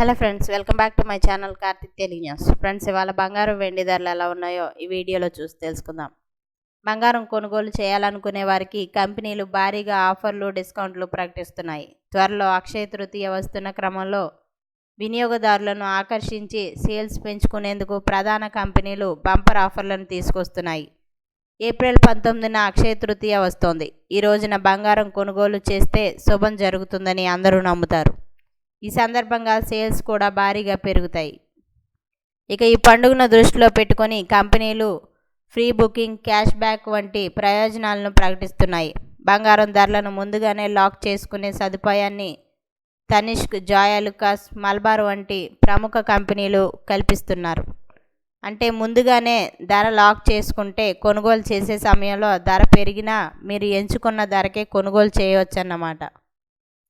Hello friends, welcome back to my channel Karthik Telugu news. Friends, ఇవాళ బంగారం వెండి ధరలు ఎలా ఉన్నాయో ఈ వీడియోలో చూసి తెలుసుకుందాం. బంగారం కొనుగోలు చేయాలనుకునే వారికి కంపెనీలు భారీగా ఆఫర్లు, డిస్కౌంట్లు ప్రకటిస్తున్నాయి. త్వరలో అక్షయ తృతీయ వస్తున్న క్రమంలో వినియోగదారులను ఆకర్షించి సేల్స్ పెంచుకునేందుకు ప్రధాన కంపెనీలు బంపర్ ఆఫర్లను తీసుకొస్తున్నాయి. ఏప్రిల్ 19న అక్షయ తృతీయ వస్తోంది. ఈ రోజున బంగారం కొనుగోలు చేస్తే శుభం జరుగుతుందని అందరూ నమ్ముతారు. ఈ సందర్భంగా సేల్స్ కూడా భారీగా పెరుగుతాయి. ఇక ఈ పండుగను దృష్టిలో పెట్టుకొని కంపెనీలు ఫ్రీ బుకింగ్, క్యాష్ బ్యాక్ వంటి ప్రయోజనాలను ప్రకటిస్తున్నాయి. బంగారం ధరలను ముందుగానే లాక్ చేసుకునే సదుపాయాన్ని తనిష్క్, జాయలుకాస్, మలబార్ వంటి ప్రముఖ కంపెనీలు కల్పిస్తున్నారు. అంటే ముందుగానే ధర లాక్ చేసుకుంటే కొనుగోలు చేసే సమయంలో ధర పెరిగినా మీరు ఎంచుకున్న ధరకే కొనుగోలు చేయవచ్చన్నమాట.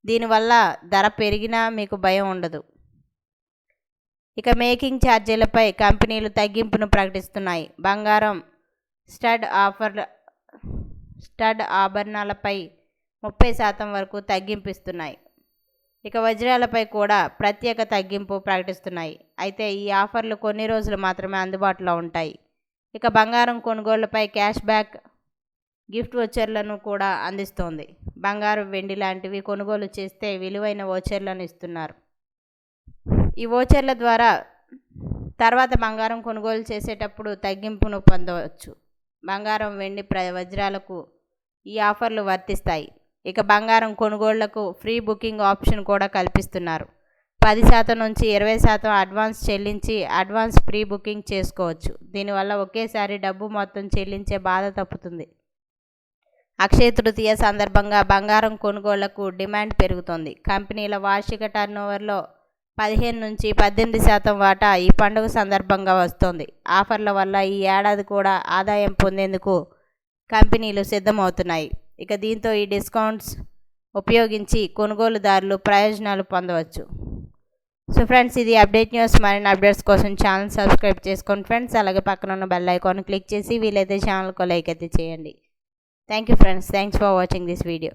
దీనివల్ల ధర పెరిగినా మీకు భయం ఉండదు. ఇక మేకింగ్ ఛార్జీలపై కంపెనీలు తగ్గింపును ప్రకటిస్తున్నాయి. బంగారం స్టడ్ ఆభరణాలపై 30% వరకు తగ్గింపు ఇస్తున్నాయి. ఇక వజ్రాలపై కూడా ప్రత్యేక తగ్గింపు ప్రకటిస్తున్నాయి. అయితే ఈ ఆఫర్లు కొన్ని రోజులు మాత్రమే అందుబాటులో ఉంటాయి. ఇక బంగారం కొనుగోళ్లపై క్యాష్ బ్యాక్, గిఫ్ట్ వోచర్లను కూడా అందిస్తోంది. బంగారం, వెండి లాంటివి కొనుగోలు చేస్తే విలువైన వోచర్లను ఇస్తున్నారు. ఈ వోచర్ల ద్వారా తర్వాత బంగారం కొనుగోలు చేసేటప్పుడు తగ్గింపును పొందవచ్చు. బంగారం, వెండి, వజ్రాలకు ఈ ఆఫర్లు వర్తిస్తాయి. ఇక బంగారం కొనుగోళ్లకు ఫ్రీ బుకింగ్ ఆప్షన్ కూడా కల్పిస్తున్నారు. 10% నుంచి 20% అడ్వాన్స్ చెల్లించి అడ్వాన్స్ ప్రీ బుకింగ్ చేసుకోవచ్చు. దీనివల్ల ఒకేసారి డబ్బు మొత్తం చెల్లించే బాధ తప్పుతుంది. అక్షయ తృతీయ సందర్భంగా బంగారం కొనుగోళ్లకు డిమాండ్ పెరుగుతోంది. కంపెనీల వార్షిక టర్నోవర్లో 15 నుంచి 18% వాటా ఈ పండుగ సందర్భంగా వస్తోంది. ఆఫర్ల వల్ల ఈ ఏడాది కూడా ఆదాయం పొందేందుకు కంపెనీలు సిద్ధమవుతున్నాయి. ఇక దీంతో ఈ డిస్కౌంట్స్ ఉపయోగించి కొనుగోలుదారులు ప్రయోజనాలు పొందవచ్చు. సో ఫ్రెండ్స్, ఇది అప్డేట్ న్యూస్. మరిన్ని అప్డేట్స్ కోసం ఛానల్ సబ్స్క్రైబ్ చేసుకోండి ఫ్రెండ్స్. అలాగే పక్కన ఉన్న బెల్ ఐకాన్ క్లిక్ చేసి వీలైతే ఛానల్కు లైక్ అయితే చేయండి. Thank you friends. Thanks for watching this video.